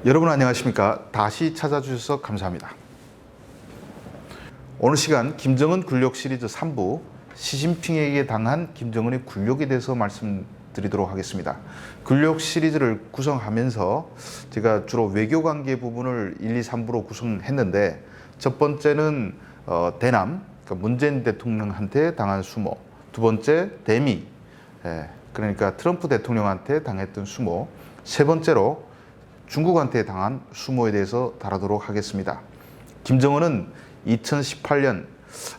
여러분 안녕하십니까? 다시 찾아주셔서 감사합니다. 오늘 시간 김정은 굴욕 시리즈 3부 시진핑에게 당한 김정은의 굴욕에 대해서 말씀드리도록 하겠습니다. 굴욕 시리즈를 구성하면서 제가 주로 외교관계 부분을 1, 2, 3부로 구성했는데 첫 번째는 대남, 그러니까 문재인 대통령한테 당한 수모, 두 번째 대미, 그러니까 트럼프 대통령한테 당했던 수모, 세 번째로 중국한테 당한 수모에 대해서 다루도록 하겠습니다. 김정은은 2018년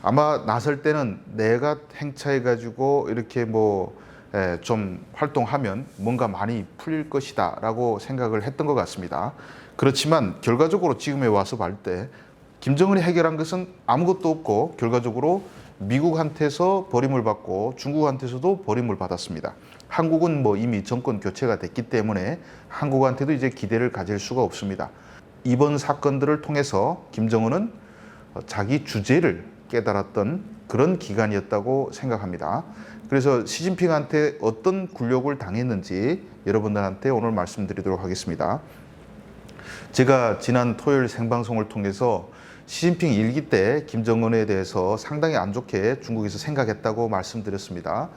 아마 나설 때는 내가 행차해가지고 이렇게 좀 활동하면 뭔가 많이 풀릴 것이다 라고 생각을 했던 것 같습니다. 그렇지만 결과적으로 지금에 와서 볼 때 김정은이 해결한 것은 아무것도 없고 결과적으로 미국한테서 버림을 받고 중국한테서도 버림을 받았습니다. 한국은 이미 정권 교체가 됐기 때문에 한국한테도 이제 기대를 가질 수가 없습니다. 이번 사건들을 통해서 김정은은 자기 주제를 깨달았던 그런 기간이었다고 생각합니다. 그래서 시진핑한테 어떤 굴욕을 당했는지 여러분들한테 오늘 말씀드리도록 하겠습니다. 제가 지난 토요일 생방송을 통해서 시진핑 일기 때 김정은에 대해서 상당히 안 좋게 중국에서 생각했다고 말씀드렸습니다.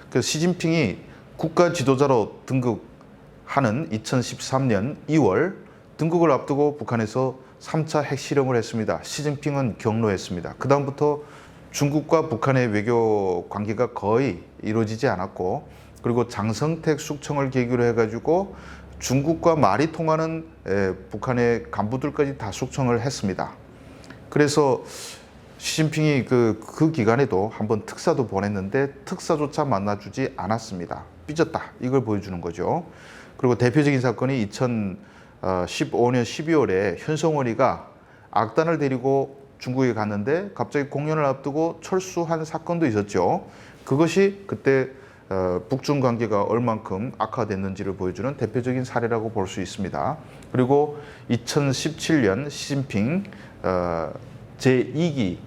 그래서 시진핑이 국가 지도자로 등극하는 2013년 2월 등극을 앞두고 북한에서 3차 핵실험을 했습니다. 시진핑은 경로했습니다. 그 다음부터 중국과 북한의 외교 관계가 거의 이루어지지 않았고, 그리고 장성택 숙청을 계기로 해가지고 중국과 말이 통하는 북한의 간부들까지 다 숙청을 했습니다. 그래서 시진핑이 그 기간에도 한번 특사도 보냈는데 특사조차 만나주지 않았습니다. 삐졌다, 이걸 보여주는 거죠. 그리고 대표적인 사건이 2015년 12월에 현송월이가 악단을 데리고 중국에 갔는데 갑자기 공연을 앞두고 철수한 사건도 있었죠. 그것이 그때 북중 관계가 얼만큼 악화됐는지를 보여주는 대표적인 사례라고 볼 수 있습니다. 그리고 2017년 시진핑 제2기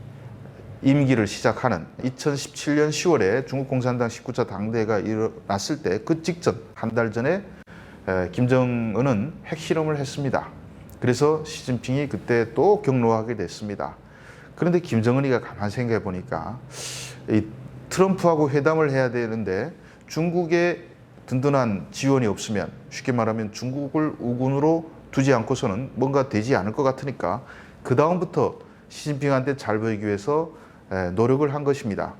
임기를 시작하는 2017년 10월에 중국 공산당 19차 당대회가 일어났을 때 그 직전 한 달 전에 김정은은 핵실험을 했습니다. 그래서 시진핑이 그때 또 경로하게 됐습니다. 그런데 김정은이가 가만 생각해 보니까 이 트럼프하고 회담을 해야 되는데 중국의 든든한 지원이 없으면, 쉽게 말하면 중국을 우군으로 두지 않고서는 뭔가 되지 않을 것 같으니까 그 다음부터 시진핑한테 잘 보이기 위해서 노력을 한 것입니다.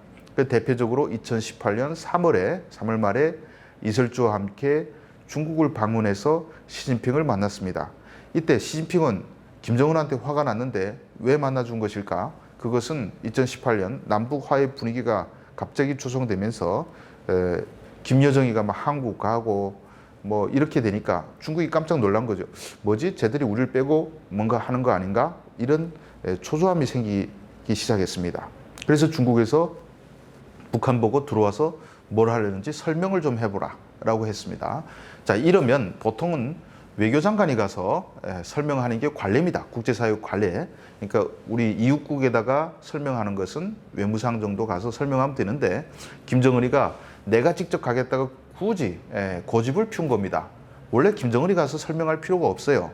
대표적으로 2018년 3월 말에 이설주와 함께 중국을 방문해서 시진핑을 만났습니다. 이때 시진핑은 김정은한테 화가 났는데 왜 만나준 것일까? 그것은 2018년 남북 화해 분위기가 갑자기 조성되면서 김여정이가 막 한국 가고 이렇게 되니까 중국이 깜짝 놀란 거죠. 뭐지? 쟤들이 우리를 빼고 뭔가 하는 거 아닌가? 이런 초조함이 생기기 시작했습니다. 그래서 중국에서 북한 보고 들어와서 뭘 하려는지 설명을 좀 해보라 라고 했습니다. 자, 이러면 보통은 외교장관이 가서 설명하는 게 관례입니다. 국제사회 관례. 그러니까 우리 이웃국에다가 설명하는 것은 외무상 정도 가서 설명하면 되는데, 김정은이가 내가 직접 가겠다고 굳이 고집을 피운 겁니다. 원래 김정은이 가서 설명할 필요가 없어요.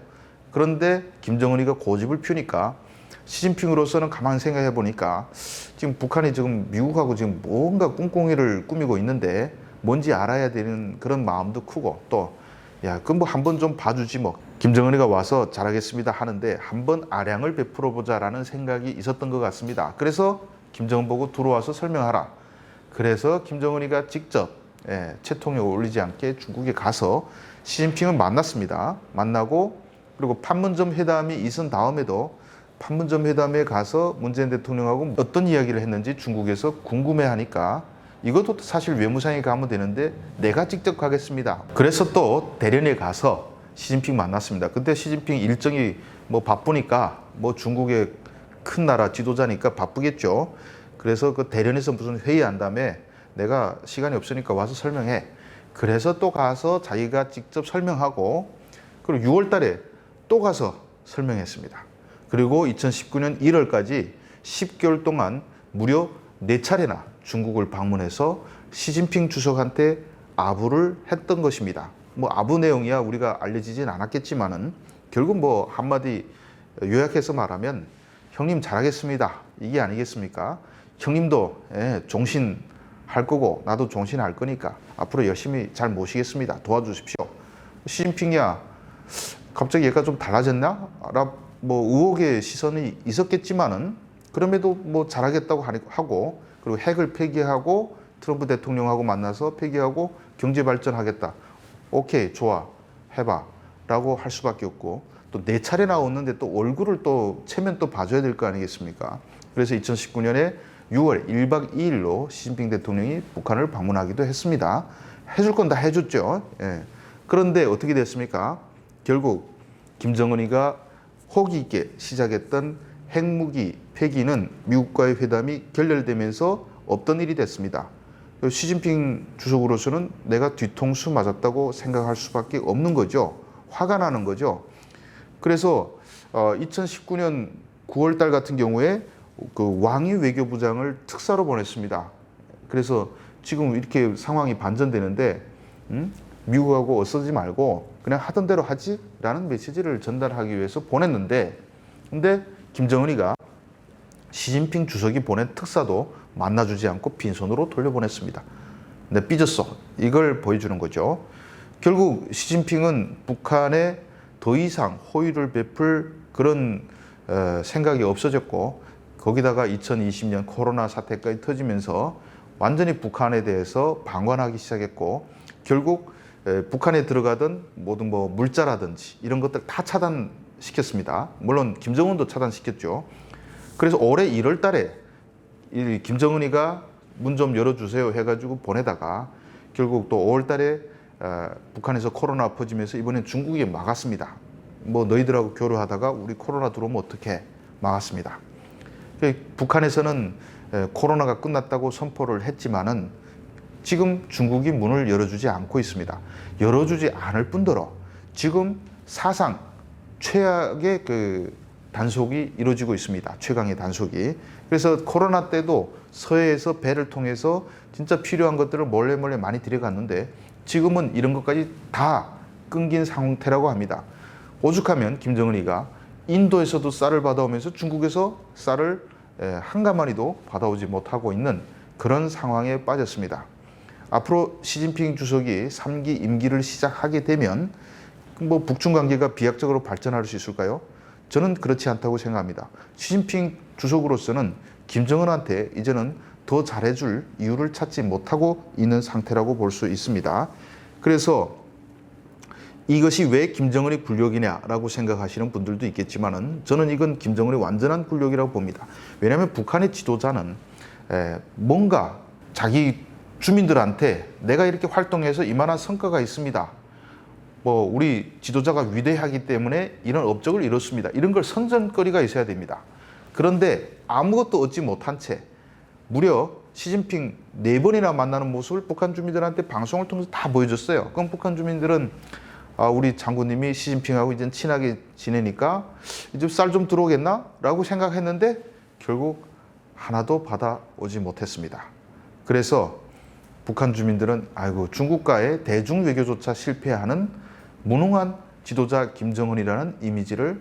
그런데 김정은이가 고집을 피우니까 시진핑으로서는 가만히 생각해 보니까 지금 북한이 지금 미국하고 지금 뭔가 꿍꿍이를 꾸미고 있는데 뭔지 알아야 되는 그런 마음도 크고, 또 그럼 한번 좀 봐주지 김정은이가 와서 잘하겠습니다 하는데 한번 아량을 베풀어 보자라는 생각이 있었던 것 같습니다. 그래서 김정은 보고 들어와서 설명하라. 그래서 김정은이가 직접 채통에 올리지 않게 중국에 가서 시진핑을 만났습니다. 만나고, 그리고 판문점 회담이 있은 다음에도 판문점 회담에 가서 문재인 대통령하고 어떤 이야기를 했는지 중국에서 궁금해하니까 이것도 사실 외무상에 가면 되는데 내가 직접 가겠습니다. 그래서 또 대련에 가서 시진핑 만났습니다. 그때 시진핑 일정이 바쁘니까 중국의 큰 나라 지도자니까 바쁘겠죠. 그래서 그 대련에서 무슨 회의한 다음에 내가 시간이 없으니까 와서 설명해. 그래서 또 가서 자기가 직접 설명하고, 그리고 6월 달에 또 가서 설명했습니다. 그리고 2019년 1월까지 10개월 동안 무려 4차례나 중국을 방문해서 시진핑 주석한테 아부를 했던 것입니다. 아부 내용이야 우리가 알려지진 않았겠지만은 결국 뭐 한마디 요약해서 말하면 형님 잘하겠습니다. 이게 아니겠습니까? 형님도 종신할 거고 나도 종신할 거니까 앞으로 열심히 잘 모시겠습니다. 도와주십시오. 시진핑이야 갑자기 얘가 좀 달라졌나? 뭐 의혹의 시선이 있었겠지만은 그럼에도 뭐 잘하겠다고 하고 그리고 핵을 폐기하고 트럼프 대통령하고 만나서 폐기하고 경제 발전하겠다. 오케이 좋아 해봐 라고 할 수밖에 없고 또 네 차례 나왔는데 또 얼굴을 또 체면 또 봐줘야 될 거 아니겠습니까? 그래서 2019년에 6월 1박 2일로 시진핑 대통령이 북한을 방문하기도 했습니다. 해줄 건 다 해줬죠. 예. 그런데 어떻게 됐습니까? 결국 김정은이가 호기 있게 시작했던 핵무기 폐기는 미국과의 회담이 결렬되면서 없던 일이 됐습니다. 시진핑 주석으로서는 내가 뒤통수 맞았다고 생각할 수밖에 없는 거죠. 화가 나는 거죠. 그래서 2019년 9월 달 같은 경우에 그 왕이 외교부장을 특사로 보냈습니다. 그래서 지금 이렇게 상황이 반전되는데 미국하고 어서지 말고 그냥 하던 대로 하지라는 메시지를 전달하기 위해서 보냈는데 근데 김정은이가 시진핑 주석이 보낸 특사도 만나주지 않고 빈손으로 돌려보냈습니다. 근데 삐졌어. 이걸 보여주는 거죠. 결국 시진핑은 북한에 더 이상 호의를 베풀 그런 생각이 없어졌고 거기다가 2020년 코로나 사태까지 터지면서 완전히 북한에 대해서 방관하기 시작했고 결국 북한에 들어가던 모든 뭐 물자라든지 이런 것들 다 차단시켰습니다. 물론 김정은도 차단시켰죠. 그래서 올해 1월 달에 이 김정은이가 문 좀 열어주세요 해가지고 보내다가 결국 또 5월 달에 북한에서 코로나 퍼지면서 이번엔 중국이 막았습니다. 뭐 너희들하고 교류하다가 우리 코로나 들어오면 어떻게 막았습니다. 북한에서는 코로나가 끝났다고 선포를 했지만은 지금 중국이 문을 열어주지 않고 있습니다. 열어주지 않을 뿐더러 지금 사상 최악의 그 단속이 이루어지고 있습니다. 최강의 단속이. 그래서 코로나 때도 서해에서 배를 통해서 진짜 필요한 것들을 몰래 많이 들여갔는데 지금은 이런 것까지 다 끊긴 상태라고 합니다. 오죽하면 김정은이가 인도에서도 쌀을 받아오면서 중국에서 쌀을 한 가마니도 받아오지 못하고 있는 그런 상황에 빠졌습니다. 앞으로 시진핑 주석이 3기 임기를 시작하게 되면 뭐 북중 관계가 비약적으로 발전할 수 있을까요? 저는 그렇지 않다고 생각합니다. 시진핑 주석으로서는 김정은한테 이제는 더 잘해줄 이유를 찾지 못하고 있는 상태라고 볼 수 있습니다. 그래서 이것이 왜 김정은의 굴욕이냐라고 생각하시는 분들도 있겠지만은 저는 이건 김정은의 완전한 굴욕이라고 봅니다. 왜냐하면 북한의 지도자는 뭔가 자기 주민들한테 내가 이렇게 활동해서 이만한 성과가 있습니다. 뭐 우리 지도자가 위대하기 때문에 이런 업적을 이뤘습니다. 이런 걸 선전거리가 있어야 됩니다. 그런데 아무것도 얻지 못한 채 무려 시진핑 4번이나 만나는 모습을 북한 주민들한테 방송을 통해서 다 보여줬어요. 그럼 북한 주민들은 우리 장군님이 시진핑하고 이제 친하게 지내니까 이제 쌀 좀 들어오겠나? 라고 생각했는데 결국 하나도 받아오지 못했습니다. 그래서 북한 주민들은 아이고 중국과의 대중 외교조차 실패하는 무능한 지도자 김정은이라는 이미지를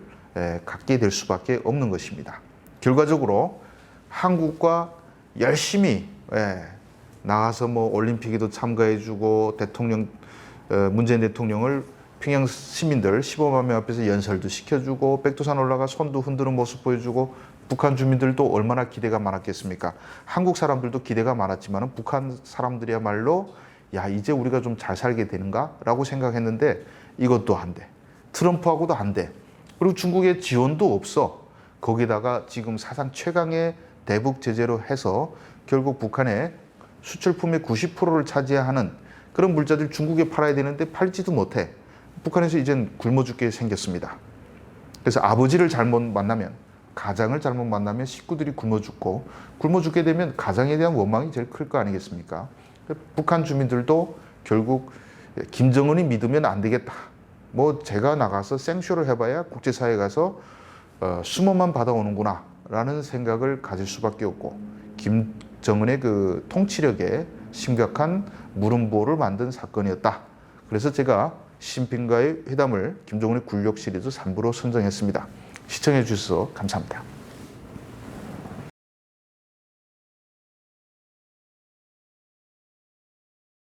갖게 될 수밖에 없는 것입니다. 결과적으로 한국과 열심히 나가서 뭐 올림픽에도 참가해주고 문재인 대통령을 평양 시민들 15만 명 앞에서 연설도 시켜주고 백두산 올라가 손도 흔드는 모습 보여주고 북한 주민들도 얼마나 기대가 많았겠습니까? 한국 사람들도 기대가 많았지만 북한 사람들이야말로 야 이제 우리가 좀 잘 살게 되는가? 라고 생각했는데 이것도 안 돼. 트럼프하고도 안 돼. 그리고 중국의 지원도 없어. 거기다가 지금 사상 최강의 대북 제재로 해서 결국 북한의 수출품의 90%를 차지하는 그런 물자들 중국에 팔아야 되는데 팔지도 못해. 북한에서 이젠 굶어 죽게 생겼습니다. 그래서 아버지를 잘못 만나면 가장을 잘못 만나면 식구들이 굶어 죽고 굶어 죽게 되면 가장에 대한 원망이 제일 클 거 아니겠습니까? 북한 주민들도 결국 김정은이 믿으면 안 되겠다. 뭐 제가 나가서 생쇼를 해봐야 국제사회에 가서 수모만 받아오는구나 라는 생각을 가질 수밖에 없고 김정은의 그 통치력에 심각한 물음보를 만든 사건이었다. 그래서 제가 시진핑과의 회담을 김정은의 굴욕 시리즈 3부로 선정했습니다. 시청해 주셔서 감사합니다.